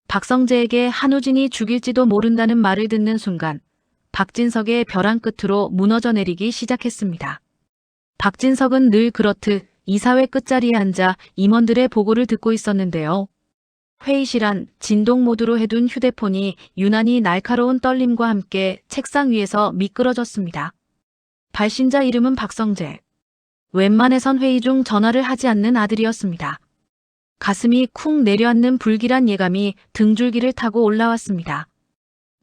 박성재에게 한우진이 죽일지도 모른다는 말을 듣는 순간 박진석의 벼랑 끝으로 무너져 내리기 시작했습니다. 박진석은 늘 그렇듯 이사회 끝자리에 앉아 임원들의 보고를 듣고 있었는데요. 회의실 안 진동 모드로 해둔 휴대폰이 유난히 날카로운 떨림과 함께 책상 위에서 미끄러졌습니다. 발신자 이름은 박성재. 웬만해선 회의 중 전화를 하지 않는 아들이었습니다. 가슴이 쿵 내려앉는 불길한 예감이 등줄기를 타고 올라왔습니다.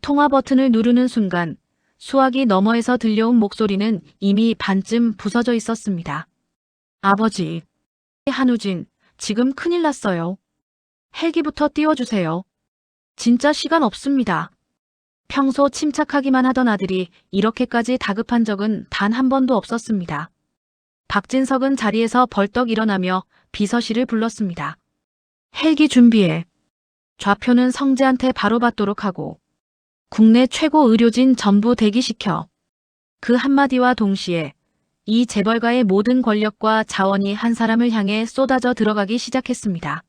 통화 버튼을 누르는 순간 수화기 너머에서 들려온 목소리는 이미 반쯤 부서져 있었습니다. 아버지, 한우진, 지금 큰일 났어요. 헬기부터 띄워주세요. 진짜 시간 없습니다. 평소 침착하기만 하던 아들이 이렇게까지 다급한 적은 단 한 번도 없었습니다. 박진석은 자리에서 벌떡 일어나며 비서실을 불렀습니다. 헬기 준비해. 좌표는 성재한테 바로 받도록 하고 국내 최고 의료진 전부 대기시켜. 그 한마디와 동시에 이 재벌가의 모든 권력과 자원이 한 사람을 향해 쏟아져 들어가기 시작했습니다.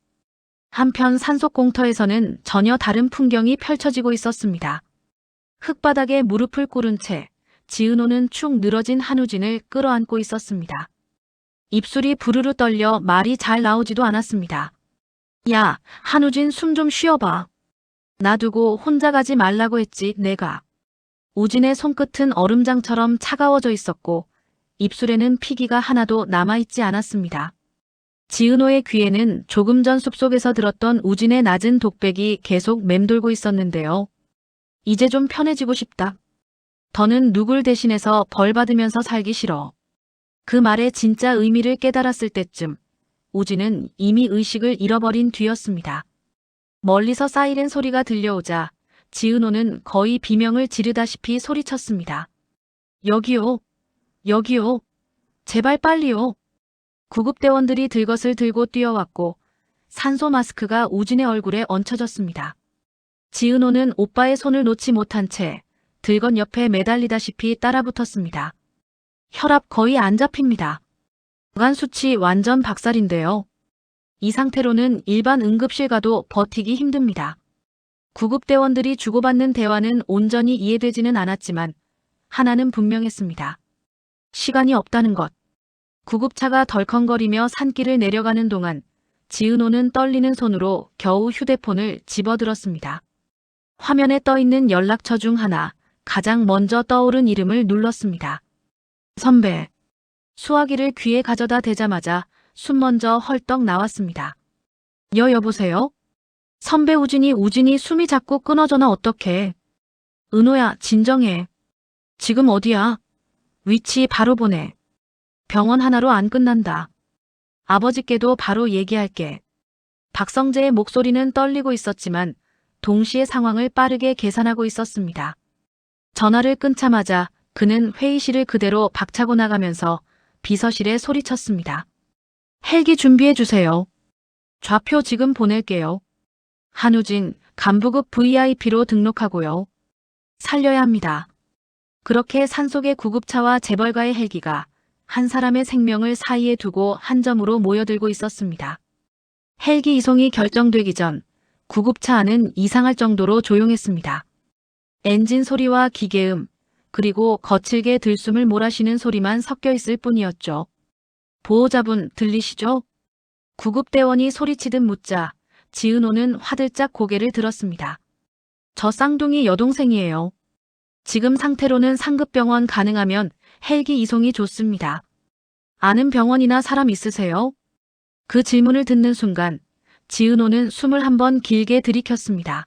한편 산속공터에서는 전혀 다른 풍경이 펼쳐지고 있었습니다. 흙바닥에 무릎을 꿇은 채 지은호는 축 늘어진 한우진을 끌어안고 있었습니다. 입술이 부르르 떨려 말이 잘 나오지도 않았습니다. 야, 한우진 숨 좀 쉬어봐. 놔두고 혼자 가지 말라고 했지 내가. 우진의 손끝은 얼음장처럼 차가워져 있었고 입술에는 피기가 하나도 남아있지 않았습니다. 지은호의 귀에는 조금 전 숲속에서 들었던 우진의 낮은 독백이 계속 맴돌고 있었는데요. 이제 좀 편해지고 싶다. 더는 누굴 대신해서 벌 받으면서 살기 싫어. 그 말의 진짜 의미를 깨달았을 때쯤 우진은 이미 의식을 잃어버린 뒤였습니다. 멀리서 사이렌 소리가 들려오자 지은호는 거의 비명을 지르다시피 소리쳤습니다. 여기요. 여기요. 제발 빨리요. 구급대원들이 들것을 들고 뛰어왔고 산소 마스크가 우진의 얼굴에 얹혀졌습니다. 지은호는 오빠의 손을 놓지 못한 채 들건 옆에 매달리다시피 따라붙었습니다. 혈압 거의 안 잡힙니다. 간 수치 완전 박살인데요. 이 상태로는 일반 응급실 가도 버티기 힘듭니다. 구급대원들이 주고받는 대화는 온전히 이해되지는 않았지만 하나는 분명했습니다. 시간이 없다는 것. 구급차가 덜컹거리며 산길을 내려가는 동안 지은호는 떨리는 손으로 겨우 휴대폰을 집어들었습니다. 화면에 떠있는 연락처 중 하나, 가장 먼저 떠오른 이름을 눌렀습니다. 선배. 수화기를 귀에 가져다 대자마자 숨 먼저 헐떡 나왔습니다. 여보세요? 선배 우진이 숨이 자꾸 끊어져나 어떡해. 은호야, 진정해. 지금 어디야? 위치 바로 보내. 병원 하나로 안 끝난다. 아버지께도 바로 얘기할게. 박성재의 목소리는 떨리고 있었지만 동시에 상황을 빠르게 계산하고 있었습니다. 전화를 끊자마자 그는 회의실을 그대로 박차고 나가면서 비서실에 소리쳤습니다. 헬기 준비해주세요. 좌표 지금 보낼게요. 한우진, 간부급 VIP로 등록하고요. 살려야 합니다. 그렇게 산속의 구급차와 재벌가의 헬기가 한 사람의 생명을 사이에 두고 한 점으로 모여들고 있었습니다. 헬기 이송이 결정되기 전 구급차 안은 이상할 정도로 조용했습니다. 엔진 소리와 기계음, 그리고 거칠게 들숨을 몰아쉬는 소리만 섞여 있을 뿐이었죠. 보호자분 들리시죠? 구급대원이 소리치듯 묻자 지은호는 화들짝 고개를 들었습니다. 저 쌍둥이 여동생이에요. 지금 상태로는 상급병원 가능하면 헬기 이송이 좋습니다. 아는 병원이나 사람 있으세요? 그 질문을 듣는 순간 지은호는 숨을 한번 길게 들이켰습니다.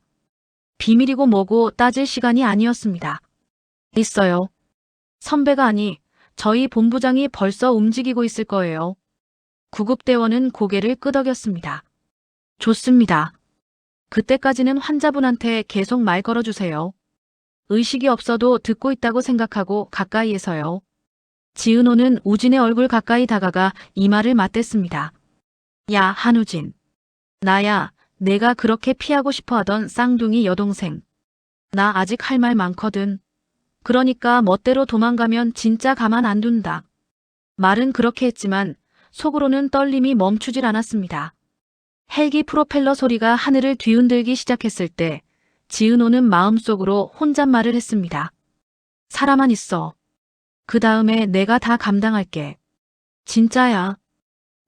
비밀이고 뭐고 따질 시간이 아니었습니다. 있어요. 선배가 아니, 저희 본부장이 벌써 움직이고 있을 거예요. 구급대원은 고개를 끄덕였습니다. 좋습니다. 그때까지는 환자분한테 계속 말 걸어주세요. 의식이 없어도 듣고 있다고 생각하고 가까이에서요. 지은호는 우진의 얼굴 가까이 다가가 이마를 맞댔습니다. 야, 한우진. 나야, 내가 그렇게 피하고 싶어 하던 쌍둥이 여동생. 나 아직 할 말 많거든. 그러니까 멋대로 도망가면 진짜 가만 안 둔다. 말은 그렇게 했지만 속으로는 떨림이 멈추질 않았습니다. 헬기 프로펠러 소리가 하늘을 뒤흔들기 시작했을 때 지은호는 마음속으로 혼잣말을 했습니다. 살아만 있어. 그 다음에 내가 다 감당할게. 진짜야.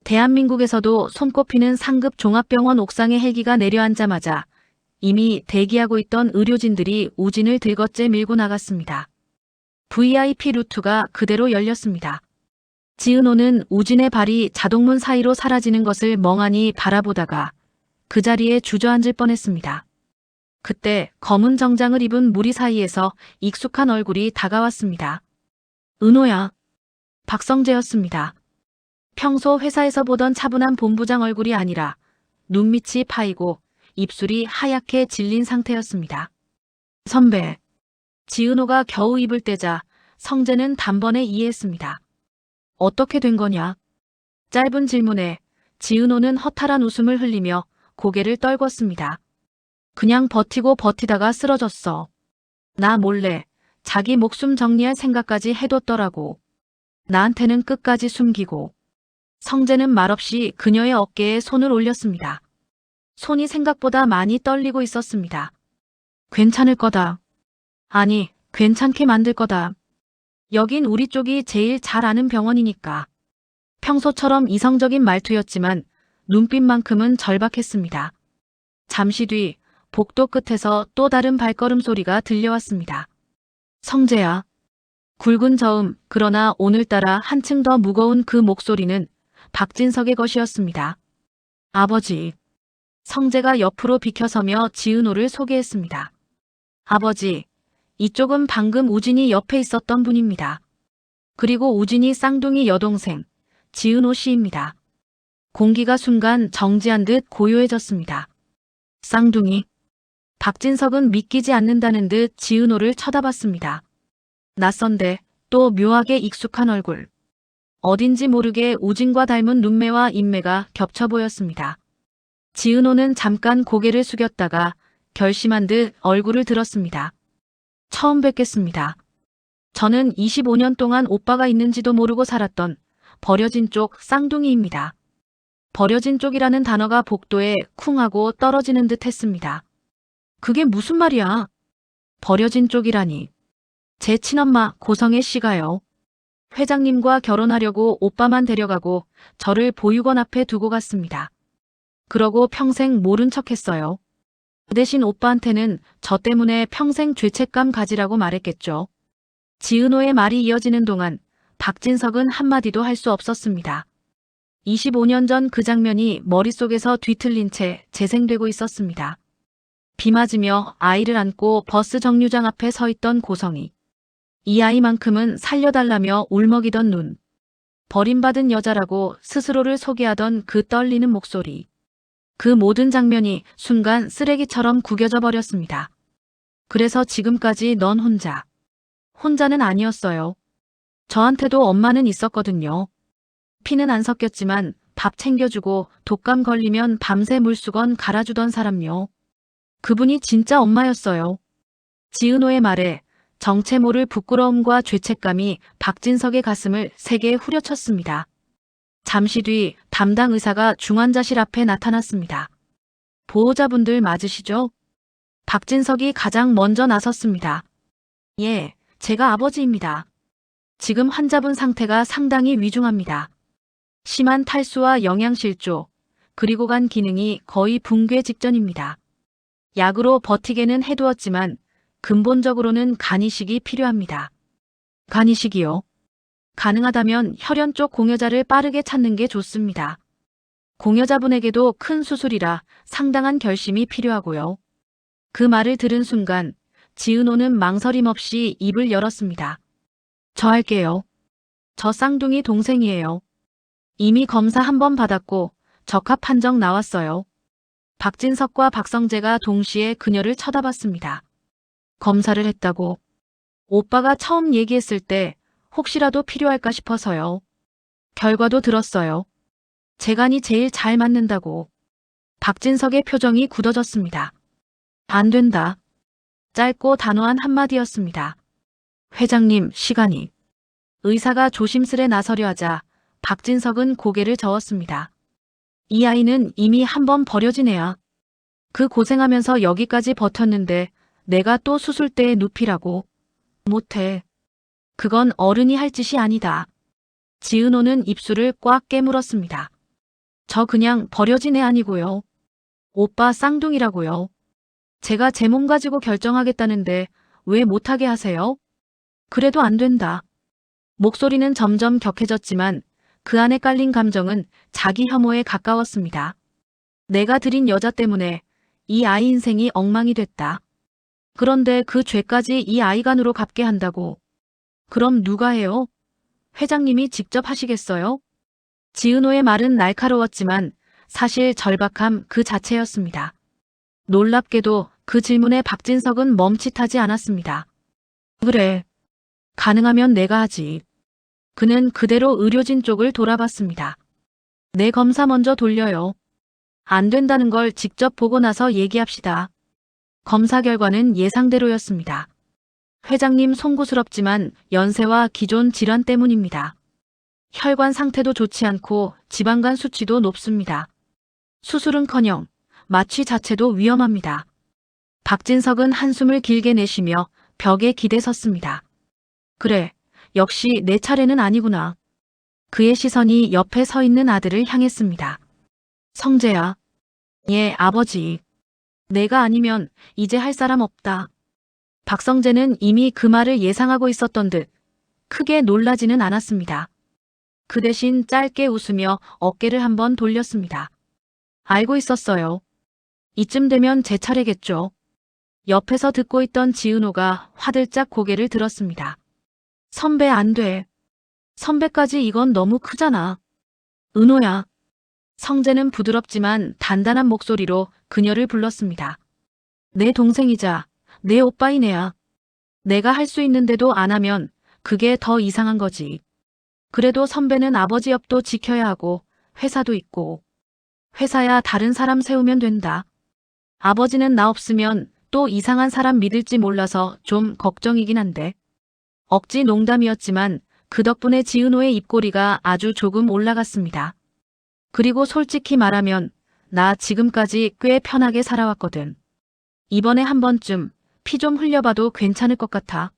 대한민국에서도 손꼽히는 상급 종합병원 옥상에 헬기가 내려앉자마자 이미 대기하고 있던 의료진들이 우진을 들것째 밀고 나갔습니다. VIP 루트가 그대로 열렸습니다. 지은호는 우진의 발이 자동문 사이로 사라지는 것을 멍하니 바라보다가 그 자리에 주저앉을 뻔했습니다. 그때 검은 정장을 입은 무리 사이에서 익숙한 얼굴이 다가왔습니다. 은호야. 박성재였습니다. 평소 회사에서 보던 차분한 본부장 얼굴이 아니라 눈밑이 파이고 입술이 하얗게 질린 상태였습니다. 선배. 지은호가 겨우 입을 떼자 성재는 단번에 이해했습니다. 어떻게 된 거냐? 짧은 질문에 지은호는 허탈한 웃음을 흘리며 고개를 떨궜습니다. 그냥 버티고 버티다가 쓰러졌어. 나 몰래 자기 목숨 정리할 생각까지 해뒀더라고. 나한테는 끝까지 숨기고. 성재는 말없이 그녀의 어깨에 손을 올렸습니다. 손이 생각보다 많이 떨리고 있었습니다. 괜찮을 거다. 아니, 괜찮게 만들 거다. 여긴 우리 쪽이 제일 잘 아는 병원이니까. 평소처럼 이성적인 말투였지만 눈빛만큼은 절박했습니다. 잠시 뒤 복도 끝에서 또 다른 발걸음 소리가 들려왔습니다. 성재야. 굵은 저음, 그러나 오늘따라 한층 더 무거운 그 목소리는 박진석의 것이었습니다. 아버지. 성재가 옆으로 비켜서며 지은호를 소개했습니다. 아버지, 이쪽은 방금 우진이 옆에 있었던 분입니다. 그리고 우진이 쌍둥이 여동생, 지은호 씨입니다. 공기가 순간 정지한 듯 고요해졌습니다. 쌍둥이. 박진석은 믿기지 않는다는 듯 지은호를 쳐다봤습니다. 낯선데 또 묘하게 익숙한 얼굴. 어딘지 모르게 우진과 닮은 눈매와 인매가 겹쳐 보였습니다. 지은호는 잠깐 고개를 숙였다가 결심한 듯 얼굴을 들었습니다. 처음 뵙겠습니다. 저는 25년 동안 오빠가 있는지도 모르고 살았던 버려진 쪽 쌍둥이입니다. 버려진 쪽이라는 단어가 복도에 쿵 하고 떨어지는 듯 했습니다. 그게 무슨 말이야? 버려진 쪽이라니. 제 친엄마 고성애 씨가요. 회장님과 결혼하려고 오빠만 데려가고 저를 보육원 앞에 두고 갔습니다. 그러고 평생 모른 척했어요. 그 대신 오빠한테는 저 때문에 평생 죄책감 가지라고 말했겠죠. 지은호의 말이 이어지는 동안 박진석은 한마디도 할 수 없었습니다. 25년 전 그 장면이 머릿속에서 뒤틀린 채 재생되고 있었습니다. 비 맞으며 아이를 안고 버스 정류장 앞에 서 있던 고성이. 이 아이만큼은 살려달라며 울먹이던 눈. 버림받은 여자라고 스스로를 소개하던 그 떨리는 목소리. 그 모든 장면이 순간 쓰레기처럼 구겨져 버렸습니다. 그래서 지금까지 넌 혼자. 혼자는 아니었어요. 저한테도 엄마는 있었거든요. 피는 안 섞였지만 밥 챙겨주고 독감 걸리면 밤새 물수건 갈아주던 사람요. 그분이 진짜 엄마였어요. 지은호의 말에 정체 모를 부끄러움과 죄책감이 박진석의 가슴을 세게 후려쳤습니다. 잠시 뒤 담당 의사가 중환자실 앞에 나타났습니다. 보호자분들 맞으시죠? 박진석이 가장 먼저 나섰습니다. 예, 제가 아버지입니다. 지금 환자분 상태가 상당히 위중합니다. 심한 탈수와 영양실조, 그리고 간 기능이 거의 붕괴 직전입니다. 약으로 버티게는 해두었지만 근본적으로는 간이식이 필요합니다. 간이식이요? 가능하다면 혈연 쪽 공여자를 빠르게 찾는 게 좋습니다. 공여자분에게도 큰 수술이라 상당한 결심이 필요하고요. 그 말을 들은 순간 지은호는 망설임 없이 입을 열었습니다. 저 할게요. 저 쌍둥이 동생이에요. 이미 검사 한 번 받았고 적합 판정 나왔어요. 박진석과 박성재가 동시에 그녀를 쳐다봤습니다. 검사를 했다고. 오빠가 처음 얘기했을 때 혹시라도 필요할까 싶어서요. 결과도 들었어요. 제 간이 제일 잘 맞는다고. 박진석의 표정이 굳어졌습니다. 안 된다. 짧고 단호한 한마디였습니다. 회장님, 시간이. 의사가 조심스레 나서려 하자 박진석은 고개를 저었습니다. 이 아이는 이미 한 번 버려진 애야. 그 고생하면서 여기까지 버텼는데 내가 또 수술대에 눕히라고. 못해. 그건 어른이 할 짓이 아니다. 지은호는 입술을 꽉 깨물었습니다. 저 그냥 버려진 애 아니고요. 오빠 쌍둥이라고요. 제가 제 몸 가지고 결정하겠다는데 왜 못하게 하세요? 그래도 안 된다. 목소리는 점점 격해졌지만 그 안에 깔린 감정은 자기 혐오에 가까웠습니다. 내가 들인 여자 때문에 이 아이 인생이 엉망이 됐다. 그런데 그 죄까지 이 아이간으로 갚게 한다고. 그럼 누가 해요? 회장님이 직접 하시겠어요? 지은호의 말은 날카로웠지만 사실 절박함 그 자체였습니다. 놀랍게도 그 질문에 박진석은 멈칫하지 않았습니다. 그래. 가능하면 내가 하지. 그는 그대로 의료진 쪽을 돌아봤습니다. 내 검사 먼저 돌려요. 안 된다는 걸 직접 보고 나서 얘기합시다. 검사 결과는 예상대로였습니다. 회장님 송구스럽지만 연세와 기존 질환 때문입니다. 혈관 상태도 좋지 않고 지방간 수치도 높습니다. 수술은커녕 마취 자체도 위험합니다. 박진석은 한숨을 길게 내쉬며 벽에 기대 섰습니다. 그래, 역시 내 차례는 아니구나. 그의 시선이 옆에 서 있는 아들을 향했습니다. 성재야. 예, 아버지. 내가 아니면 이제 할 사람 없다. 박성재는 이미 그 말을 예상하고 있었던 듯 크게 놀라지는 않았습니다. 그 대신 짧게 웃으며 어깨를 한번 돌렸습니다. 알고 있었어요. 이쯤 되면 제 차례겠죠. 옆에서 듣고 있던 지은호가 화들짝 고개를 들었습니다. 선배 안 돼. 선배까지 이건 너무 크잖아. 은호야. 성재는 부드럽지만 단단한 목소리로 그녀를 불렀습니다. 내 동생이자 내 오빠인 애야. 내가 할 수 있는데도 안 하면 그게 더 이상한 거지. 그래도 선배는 아버지 옆도 지켜야 하고 회사도 있고. 회사야 다른 사람 세우면 된다. 아버지는 나 없으면 또 이상한 사람 믿을지 몰라서 좀 걱정이긴 한데. 억지 농담이었지만 그 덕분에 지은호의 입꼬리가 아주 조금 올라갔습니다. 그리고 솔직히 말하면 나 지금까지 꽤 편하게 살아왔거든. 이번에 한 번쯤 피 좀 흘려봐도 괜찮을 것 같아.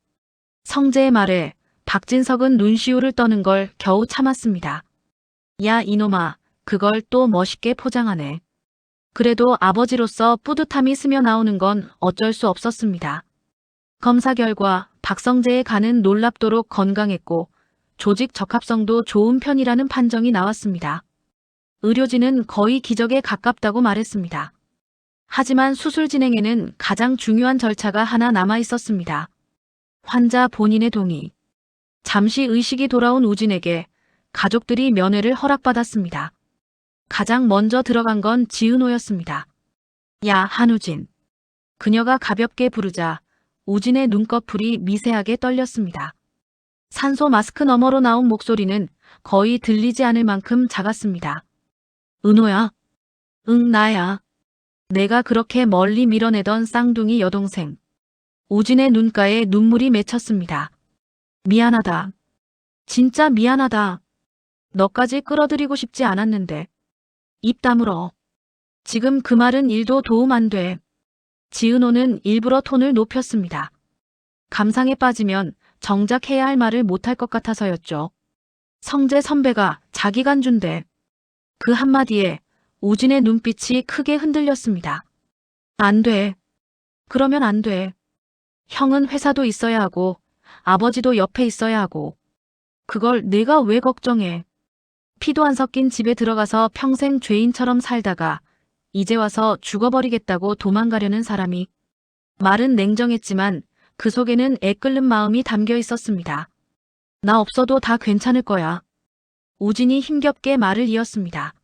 성재의 말에 박진석은 눈시울을 떠는 걸 겨우 참았습니다. 야 이놈아, 그걸 또 멋있게 포장하네. 그래도 아버지로서 뿌듯함이 스며 나오는 건 어쩔 수 없었습니다. 검사 결과 박성재의 간은 놀랍도록 건강했고 조직 적합성도 좋은 편이라는 판정이 나왔습니다. 의료진은 거의 기적에 가깝다고 말했습니다. 하지만 수술 진행에는 가장 중요한 절차가 하나 남아 있었습니다. 환자 본인의 동의. 잠시 의식이 돌아온 우진에게 가족들이 면회를 허락받았습니다. 가장 먼저 들어간 건 지은호였습니다. 야, 한우진. 그녀가 가볍게 부르자 우진의 눈꺼풀이 미세하게 떨렸습니다. 산소 마스크 너머로 나온 목소리는 거의 들리지 않을 만큼 작았습니다. 은호야. 응, 나야. 내가 그렇게 멀리 밀어내던 쌍둥이 여동생. 우진의 눈가에 눈물이 맺혔습니다. 미안하다. 진짜 미안하다. 너까지 끌어들이고 싶지 않았는데. 입 다물어. 지금 그 말은 1도 도움 안 돼. 지은호는 일부러 톤을 높였습니다. 감상에 빠지면 정작 해야 할 말을 못할 것 같아서였죠. 성재 선배가 자기 간주인데. 그 한마디에 우진의 눈빛이 크게 흔들렸습니다. 안 돼. 그러면 안 돼. 형은 회사도 있어야 하고 아버지도 옆에 있어야 하고. 그걸 내가 왜 걱정해. 피도 안 섞인 집에 들어가서 평생 죄인처럼 살다가 이제 와서 죽어버리겠다고 도망가려는 사람이. 말은 냉정했지만 그 속에는 애끓는 마음이 담겨 있었습니다. 나 없어도 다 괜찮을 거야. 우진이 힘겹게 말을 이었습니다.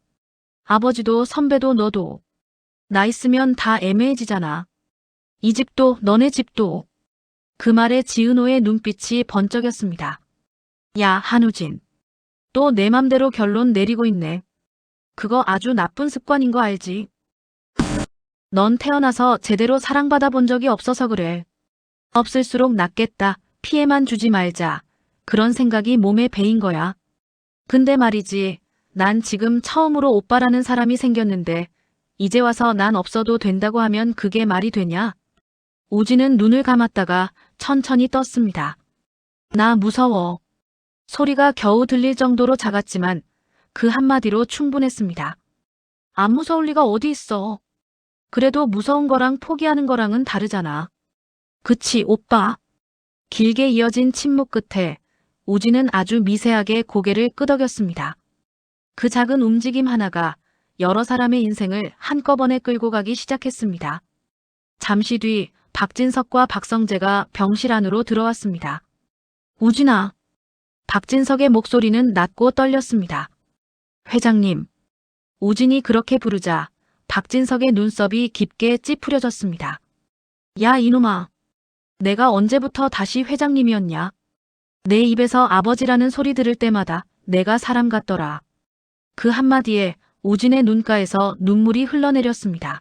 아버지도 선배도 너도. 나 있으면 다 애매해지잖아. 이 집도 너네 집도. 그 말에 지은호의 눈빛이 번쩍였습니다. 야, 한우진. 또 내 맘대로 결론 내리고 있네. 그거 아주 나쁜 습관인 거 알지? 넌 태어나서 제대로 사랑받아 본 적이 없어서 그래. 없을수록 낫겠다. 피해만 주지 말자. 그런 생각이 몸에 배인 거야. 근데 말이지, 난 지금 처음으로 오빠라는 사람이 생겼는데 이제 와서 난 없어도 된다고 하면 그게 말이 되냐? 우진은 눈을 감았다가 천천히 떴습니다. 나 무서워. 소리가 겨우 들릴 정도로 작았지만 그 한마디로 충분했습니다. 안 무서울 리가 어디 있어. 그래도 무서운 거랑 포기하는 거랑은 다르잖아. 그치, 오빠. 길게 이어진 침묵 끝에 우진은 아주 미세하게 고개를 끄덕였습니다. 그 작은 움직임 하나가 여러 사람의 인생을 한꺼번에 끌고 가기 시작했습니다. 잠시 뒤 박진석과 박성재가 병실 안으로 들어왔습니다. 우진아. 박진석의 목소리는 낮고 떨렸습니다. 회장님. 우진이 그렇게 부르자 박진석의 눈썹이 깊게 찌푸려졌습니다. 야 이놈아. 내가 언제부터 다시 회장님이었냐? 내 입에서 아버지라는 소리 들을 때마다 내가 사람 같더라. 그 한마디에 우진의 눈가에서 눈물이 흘러내렸습니다.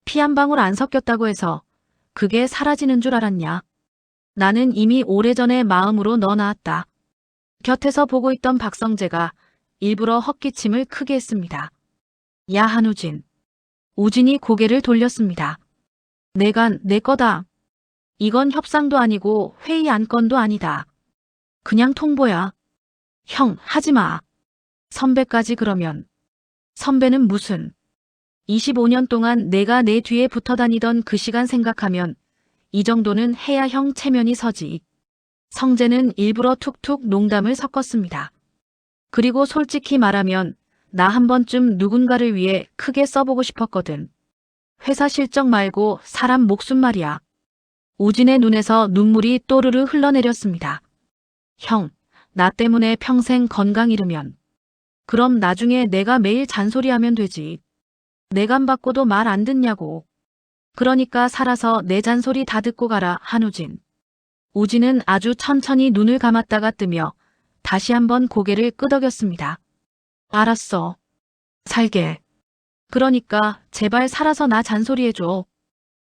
피 한 방울 안 섞였다고 해서 그게 사라지는 줄 알았냐? 나는 이미 오래전에 마음으로 넣어놨다. 곁에서 보고 있던 박성재가 일부러 헛기침을 크게 했습니다. 야 한우진. 우진이 고개를 돌렸습니다. 내간 내 거다. 이건 협상도 아니고 회의 안건도 아니다. 그냥 통보야. 형, 하지마. 선배까지 그러면. 선배는 무슨. 25년 동안 내가 내 뒤에 붙어 다니던 그 시간 생각하면 이 정도는 해야 형 체면이 서지. 성재는 일부러 툭툭 농담을 섞었습니다. 그리고 솔직히 말하면 나 한 번쯤 누군가를 위해 크게 써보고 싶었거든. 회사 실적 말고 사람 목숨 말이야. 우진의 눈에서 눈물이 또르르 흘러내렸습니다. 형, 나 때문에 평생 건강 잃으면. 그럼 나중에 내가 매일 잔소리하면 되지. 내감 받고도 말 안 듣냐고. 그러니까 살아서 내 잔소리 다 듣고 가라, 한우진. 우진은 아주 천천히 눈을 감았다가 뜨며 다시 한번 고개를 끄덕였습니다. 알았어. 살게. 그러니까 제발 살아서 나 잔소리해줘.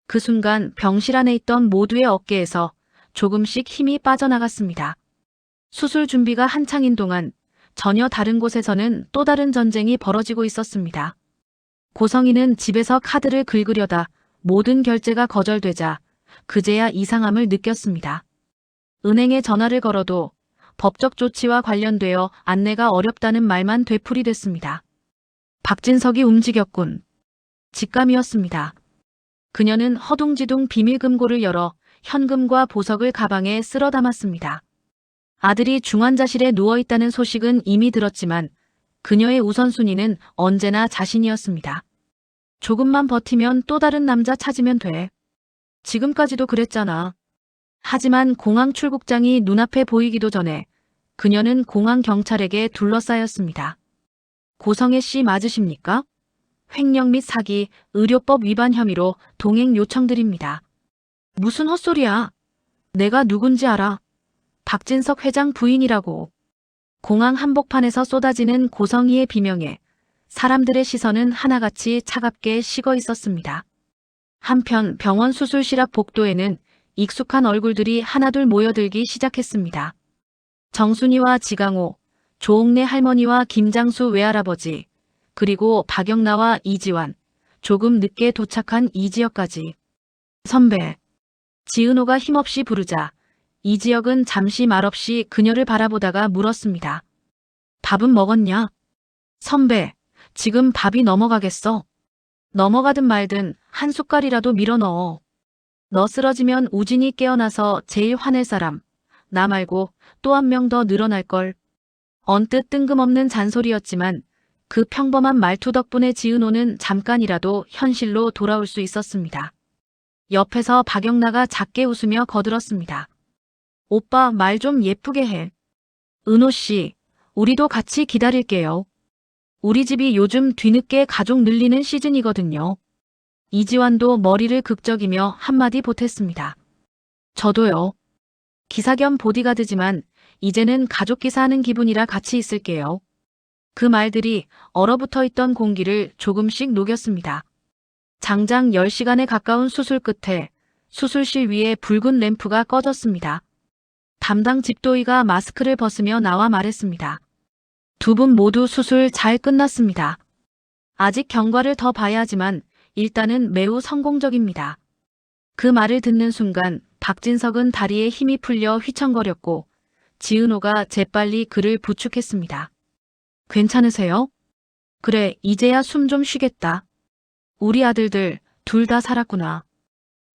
그 순간 병실 안에 있던 모두의 어깨에서 조금씩 힘이 빠져나갔습니다. 수술 준비가 한창인 동안 전혀 다른 곳에서는 또 다른 전쟁이 벌어지고 있었습니다. 고성이는 집에서 카드를 긁으려다 모든 결제가 거절되자 그제야 이상함을 느꼈습니다. 은행에 전화를 걸어도 법적 조치와 관련되어 안내가 어렵다는 말만 되풀이됐습니다. 박진석이 움직였군. 직감이었습니다. 그녀는 허둥지둥 비밀금고를 열어 현금과 보석을 가방에 쓸어 담았습니다. 아들이 중환자실에 누워있다는 소식은 이미 들었지만 그녀의 우선순위는 언제나 자신이었습니다. 조금만 버티면 또 다른 남자 찾으면 돼. 지금까지도 그랬잖아. 하지만 공항 출국장이 눈앞에 보이기도 전에 그녀는 공항 경찰에게 둘러싸였습니다. 고성애 씨 맞으십니까? 횡령 및 사기, 의료법 위반 혐의로 동행 요청드립니다. 무슨 헛소리야. 내가 누군지 알아. 박진석 회장 부인이라고. 공항 한복판에서 쏟아지는 고성희의 비명에 사람들의 시선은 하나같이 차갑게 식어 있었습니다. 한편 병원 수술실 앞 복도에는 익숙한 얼굴들이 하나둘 모여들기 시작했습니다. 정순이와 지강호, 조옥래 할머니와 김장수 외할아버지, 그리고 박영나와 이지환, 조금 늦게 도착한 이지혁까지. 선배. 지은호가 힘없이 부르자 이지혁은 잠시 말없이 그녀를 바라보다가 물었습니다. 밥은 먹었냐? 선배, 지금 밥이 넘어가겠어. 넘어가든 말든 한 숟갈이라도 밀어 넣어. 너 쓰러지면 우진이 깨어나서 제일 화낼 사람, 나 말고 또 한 명 더 늘어날걸. 언뜻 뜬금없는 잔소리였지만 그 평범한 말투 덕분에 지은호는 잠깐이라도 현실로 돌아올 수 있었습니다. 옆에서 박영나가 작게 웃으며 거들었습니다. 오빠 말 좀 예쁘게 해. 은호 씨, 우리도 같이 기다릴게요. 우리 집이 요즘 뒤늦게 가족 늘리는 시즌이거든요. 이지환도 머리를 극적이며 한마디 보탰습니다. 저도요. 기사 겸 보디가드지만 이제는 가족 기사하는 기분이라 같이 있을게요. 그 말들이 얼어붙어 있던 공기를 조금씩 녹였습니다. 장장 10시간에 가까운 수술 끝에 수술실 위에 붉은 램프가 꺼졌습니다. 담당 집도의가 마스크를 벗으며 나와 말했습니다. 두 분 모두 수술 잘 끝났습니다. 아직 경과를 더 봐야 하지만 일단은 매우 성공적입니다. 그 말을 듣는 순간 박진석은 다리에 힘이 풀려 휘청거렸고 지은호가 재빨리 그를 부축했습니다. 괜찮으세요? 그래, 이제야 숨 좀 쉬겠다. 우리 아들들 둘 다 살았구나.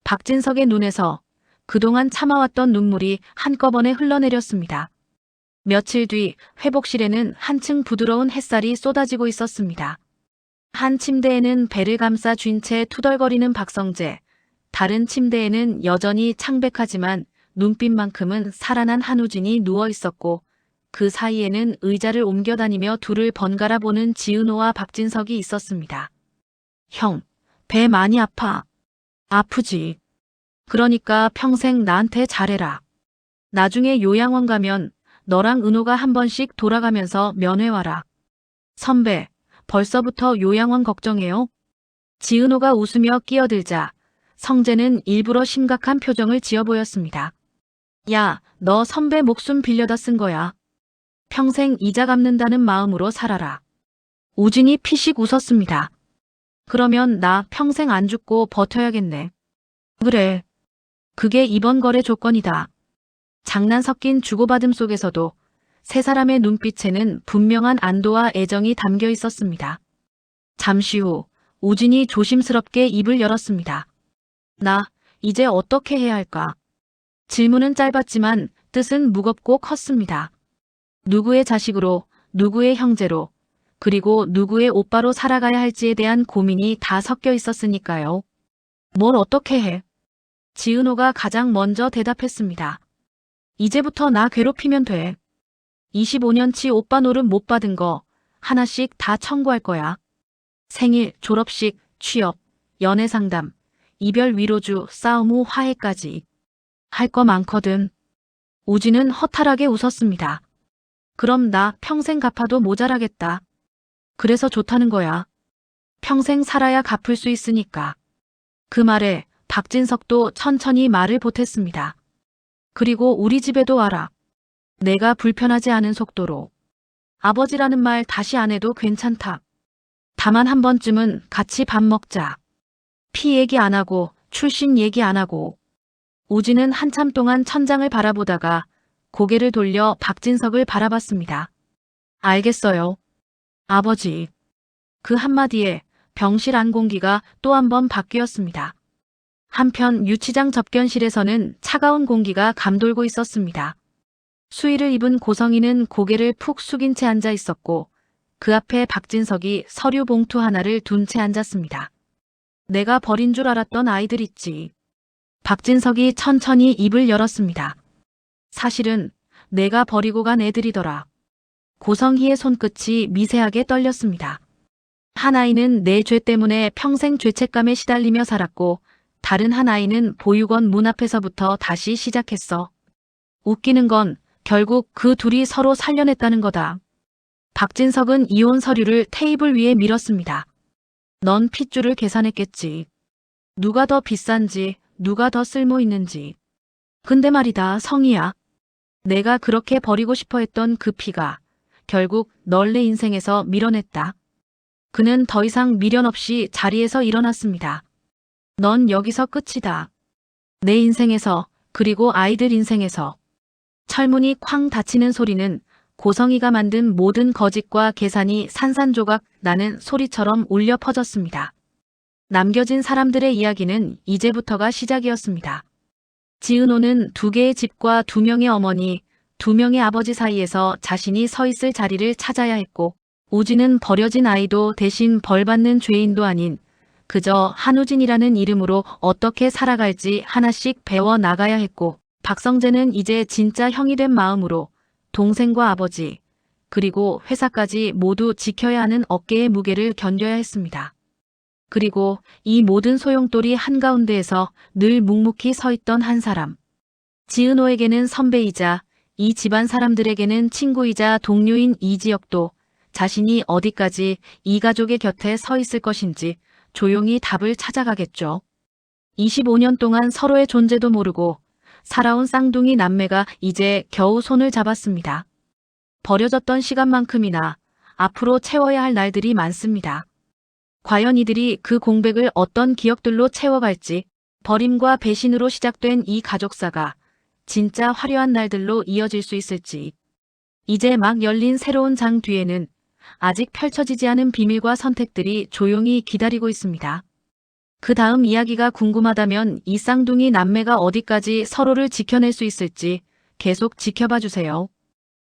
박진석의 눈에서 그동안 참아왔던 눈물이 한꺼번에 흘러내렸습니다. 며칠 뒤 회복실에는 한층 부드러운 햇살이 쏟아지고 있었습니다. 한 침대에는 배를 감싸 쥔 채 투덜거리는 박성재, 다른 침대에는 여전히 창백하지만 눈빛만큼은 살아난 한우진이 누워 있었고 그 사이에는 의자를 옮겨다니며 둘을 번갈아 보는 지은호와 박진석이 있었습니다. 형, 배 많이 아파. 아프지. 그러니까 평생 나한테 잘해라. 나중에 요양원 가면 너랑 은호가 한 번씩 돌아가면서 면회와라. 선배, 벌써부터 요양원 걱정해요? 지은호가 웃으며 끼어들자 성재는 일부러 심각한 표정을 지어 보였습니다. 야, 너 선배 목숨 빌려다 쓴 거야. 평생 이자 갚는다는 마음으로 살아라. 우진이 피식 웃었습니다. 그러면 나 평생 안 죽고 버텨야겠네. 그래. 그게 이번 거래 조건이다. 장난 섞인 주고받음 속에서도 세 사람의 눈빛에는 분명한 안도와 애정이 담겨 있었습니다. 잠시 후 우진이 조심스럽게 입을 열었습니다. 나 이제 어떻게 해야 할까? 질문은 짧았지만 뜻은 무겁고 컸습니다. 누구의 자식으로, 누구의 형제로, 그리고 누구의 오빠로 살아가야 할지에 대한 고민이 다 섞여 있었으니까요. 뭘 어떻게 해? 지은호가 가장 먼저 대답했습니다. 이제부터 나 괴롭히면 돼. 25년치 오빠 노릇 못 받은 거 하나씩 다 청구할 거야. 생일, 졸업식, 취업, 연애 상담, 이별 위로주, 싸움 후 화해까지. 할 거 많거든. 우진은 허탈하게 웃었습니다. 그럼 나 평생 갚아도 모자라겠다. 그래서 좋다는 거야. 평생 살아야 갚을 수 있으니까. 그 말에 박진석도 천천히 말을 보탰습니다. 그리고 우리 집에도 와라. 내가 불편하지 않은 속도로. 아버지라는 말 다시 안 해도 괜찮다. 다만 한 번쯤은 같이 밥 먹자. 피 얘기 안 하고 출신 얘기 안 하고. 우진은 한참 동안 천장을 바라보다가 고개를 돌려 박진석을 바라봤습니다. 알겠어요. 아버지. 그 한마디에 병실 안 공기가 또 한 번 바뀌었습니다. 한편 유치장 접견실에서는 차가운 공기가 감돌고 있었습니다. 수의를 입은 고성이는 고개를 푹 숙인 채 앉아 있었고 그 앞에 박진석이 서류 봉투 하나를 둔 채 앉았습니다. 내가 버린 줄 알았던 아이들 있지. 박진석이 천천히 입을 열었습니다. 사실은 내가 버리고 간 애들이더라. 고성희의 손끝이 미세하게 떨렸습니다. 한 아이는 내 죄 때문에 평생 죄책감에 시달리며 살았고 다른 한 아이는 보육원 문 앞에서부터 다시 시작했어. 웃기는 건 결국 그 둘이 서로 살려냈다는 거다. 박진석은 이혼 서류를 테이블 위에 밀었습니다. 넌 핏줄을 계산했겠지. 누가 더 비싼지, 누가 더 쓸모 있는지. 근데 말이다, 성희야. 내가 그렇게 버리고 싶어 했던 그 피가 결국 널 내 인생에서 밀어냈다. 그는 더 이상 미련 없이 자리에서 일어났습니다. 넌 여기서 끝이다. 내 인생에서, 그리고 아이들 인생에서. 철문이 쾅 닫히는 소리는 고성이가 만든 모든 거짓과 계산이 산산조각 나는 소리처럼 울려 퍼졌습니다. 남겨진 사람들의 이야기는 이제부터가 시작이었습니다. 지은호는 2개의 집과 2명의 어머니, 2명의 아버지 사이에서 자신이 서 있을 자리를 찾아야 했고, 우진은 버려진 아이도 대신 벌받는 죄인도 아닌 그저 한우진이라는 이름으로 어떻게 살아갈지 하나씩 배워 나가야 했고, 박성재는 이제 진짜 형이 된 마음으로 동생과 아버지, 그리고 회사까지 모두 지켜야 하는 어깨의 무게를 견뎌야 했습니다. 그리고 이 모든 소용돌이 한가운데에서 늘 묵묵히 서 있던 한 사람. 지은호에게는 선배이자 이 집안 사람들에게는 친구이자 동료인 이지혁도 자신이 어디까지 이 가족의 곁에 서 있을 것인지 조용히 답을 찾아가겠죠. 25년 동안 서로의 존재도 모르고 살아온 쌍둥이 남매가 이제 겨우 손을 잡았습니다. 버려졌던 시간만큼이나 앞으로 채워야 할 날들이 많습니다. 과연 이들이 그 공백을 어떤 기억들로 채워갈지, 버림과 배신으로 시작된 이 가족사가 진짜 화려한 날들로 이어질 수 있을지. 이제 막 열린 새로운 장 뒤에는 아직 펼쳐지지 않은 비밀과 선택들이 조용히 기다리고 있습니다. 그 다음 이야기가 궁금하다면 이 쌍둥이 남매가 어디까지 서로를 지켜낼 수 있을지 계속 지켜봐 주세요.